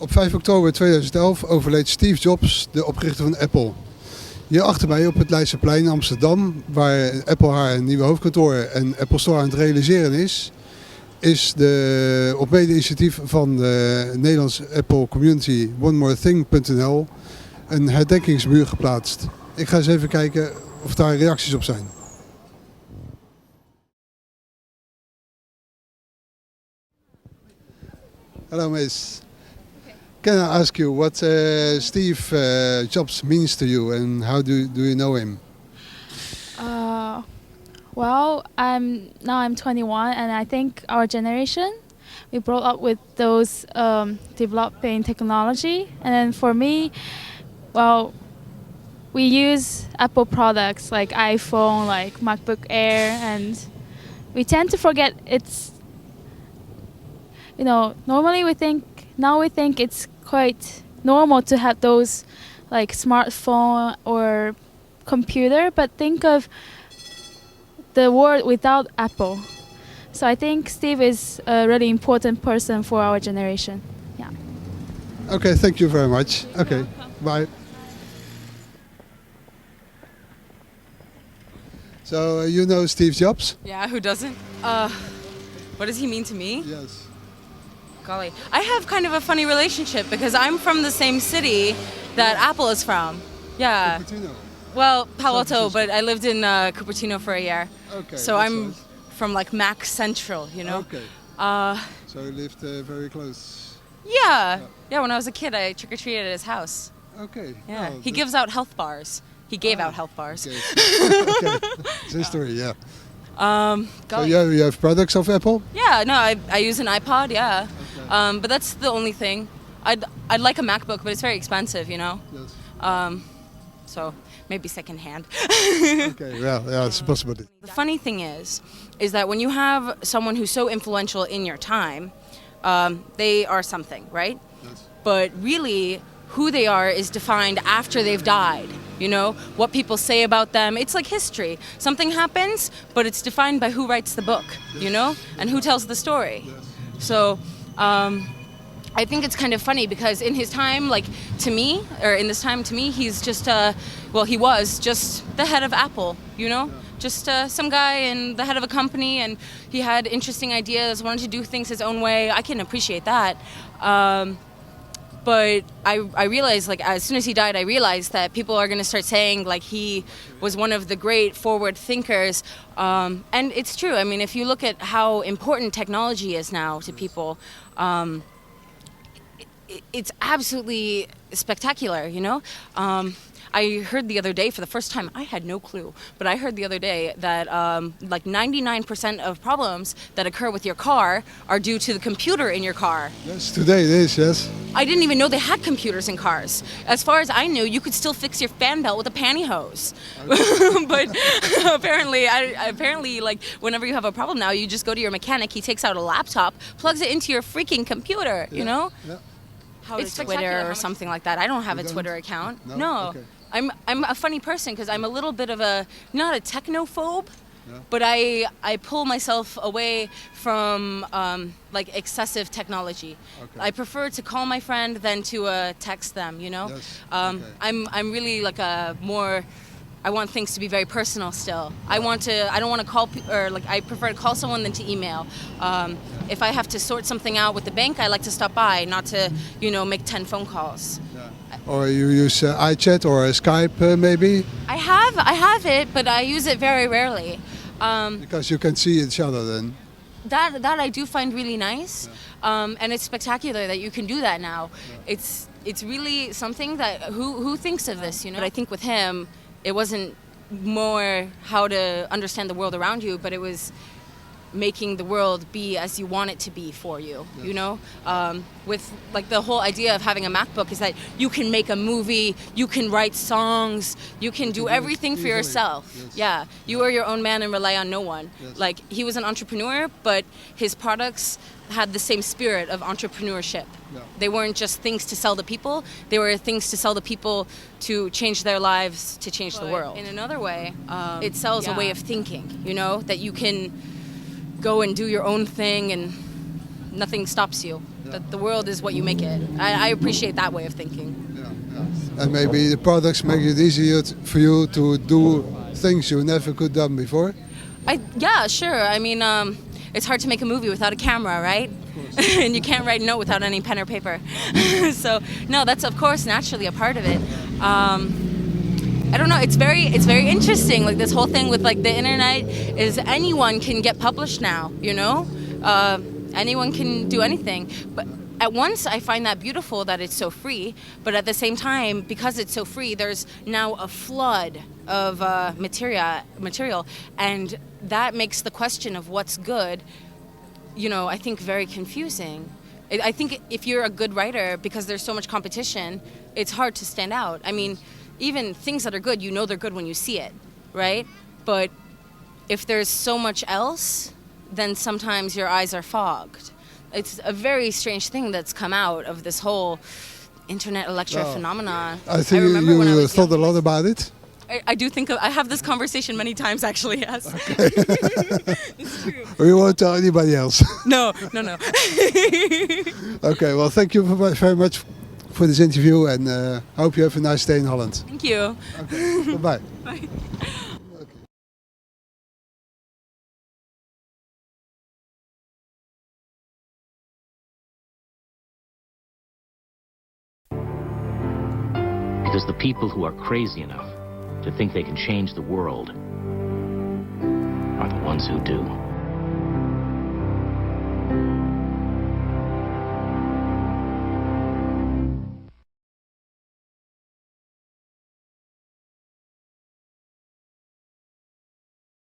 Op 5 oktober 2011 overleed Steve Jobs, de oprichter van Apple. Hier achter mij op het Leidseplein in Amsterdam, waar Apple haar nieuwe hoofdkantoor en Apple Store aan het realiseren is op mede-initiatief van de Nederlandse Apple Community onemorething.nl een herdenkingsmuur geplaatst. Ik ga eens even kijken of daar reacties op zijn. Hello, miss. Can I ask you what Steve Jobs means to you and how do you know him? Well, I'm 21, and I think our generation, we brought up with those developing technology. And then for me, well, we use Apple products like iPhone, like MacBook Air, and we tend to forget it's, normally we think it's quite normal to have those like smartphone or computer, but think of the world without Apple. So I think Steve is a really important person for our generation. Yeah. Okay, thank you very much. Okay, bye. So you know Steve Jobs? Yeah, who doesn't? What does he mean to me? Yes. Golly, I have kind of a funny relationship because I'm from the same city that Apple is from. Yeah. Cupertino. Well, Palo Alto, but I lived in Cupertino for a year. Okay. So that's I'm nice. from like Mac Central, you know? Okay. So you lived very close. Yeah. Yeah, when I was a kid, I trick-or-treated at his house. Okay. Yeah. Oh, He gives out health bars. He gave out health bars. Okay. Okay. It's a story, yeah. So Golly. you have products of Apple? Yeah, no, I use an iPod, yeah. Okay. But that's the only thing. I'd like a MacBook, but it's very expensive, you know? Yes. So maybe secondhand. Okay, well, yeah, it's a possibility. The funny thing is that when you have someone who's so influential in your time, they are something, right? Yes. But really, who they are is defined after they've died. You know, what people say about them, it's like history. Something happens, but it's defined by who writes the book, you know, and who tells the story. Yes. So I think it's kind of funny because in his time, like in this time to me, he's just, he was just the head of Apple, you know? Just some guy and the head of a company, and he had interesting ideas, wanted to do things his own way. I can appreciate that. But I realized, like, as soon as he died, I realized that people are going to start saying, like, he was one of the great forward thinkers. And it's true. I mean, if you look at how important technology is now to people, it's absolutely spectacular, you know? I heard the other day, for the first time, I had no clue, but I heard the other day that like 99% of problems that occur with your car are due to the computer in your car. Yes, today it is, yes. I didn't even know they had computers in cars. As far as I knew, you could still fix your fan belt with a pantyhose. But apparently, like, whenever you have a problem now, you just go to your mechanic, he takes out a laptop, plugs it into your freaking computer, you know? Yeah. It's Twitter or something like that. I don't have a Twitter account. No. Okay. I'm a funny person because I'm a little bit of not a technophobe, Yeah. but I pull myself away from like excessive technology. Okay. I prefer to call my friend than to text them, you know? Yes. Okay. I'm really like I want things to be very personal still. I don't want to call, I prefer to call someone than to email. If I have to sort something out with the bank, I like to stop by, not to, make 10 phone calls. Yeah. Or you use iChat or Skype maybe? I have it, but I use it very rarely. Because you can see each other then. That I do find really nice, and it's spectacular that you can do that now. Yeah. It's really something that who thinks of this, But I think with him, it wasn't more how to understand the world around you, but it was making the world be as you want it to be for you, Yes. with like the whole idea of having a MacBook is that you can make a movie, you can write songs, you can do everything for easily. yourself. Yes. Yeah, you are your own man and rely on no one. Yes. Like, he was an entrepreneur, but his products had the same spirit of entrepreneurship. Yeah. They weren't just things to sell to people, they were things to sell to people to change their lives, to change the world. In another way, it sells a way of thinking, that you can go and do your own thing and nothing stops you. That the world is what you make it. I appreciate that way of thinking. And maybe the products make it easier for you to do things you never could done before. Yeah, sure. I mean, it's hard to make a movie without a camera, right? And you can't write a note without any pen or paper. So no, that's of course naturally a part of it. I don't know. It's very interesting. Like this whole thing with like the internet is anyone can get published now. You know, anyone can do anything. But at once I find that beautiful that it's so free. But at the same time, because it's so free, there's now a flood of material, and that makes the question of what's good, you know, I think very confusing. I think if you're a good writer, because there's so much competition, it's hard to stand out. I mean, even things that are good, you know they're good when you see it, right? But if there's so much else, then sometimes your eyes are fogged. It's a very strange thing that's come out of this whole internet lecture phenomenon. I think you thought a lot about it. I do think I have this conversation many times, actually, yes. Okay. It's true. We won't tell anybody else. No. Okay, well, thank you very much for this interview, and hope you have a nice day in Holland. Thank you. Okay, bye-bye. Bye. Because the people who are crazy enough to think they can change the world are the ones who do.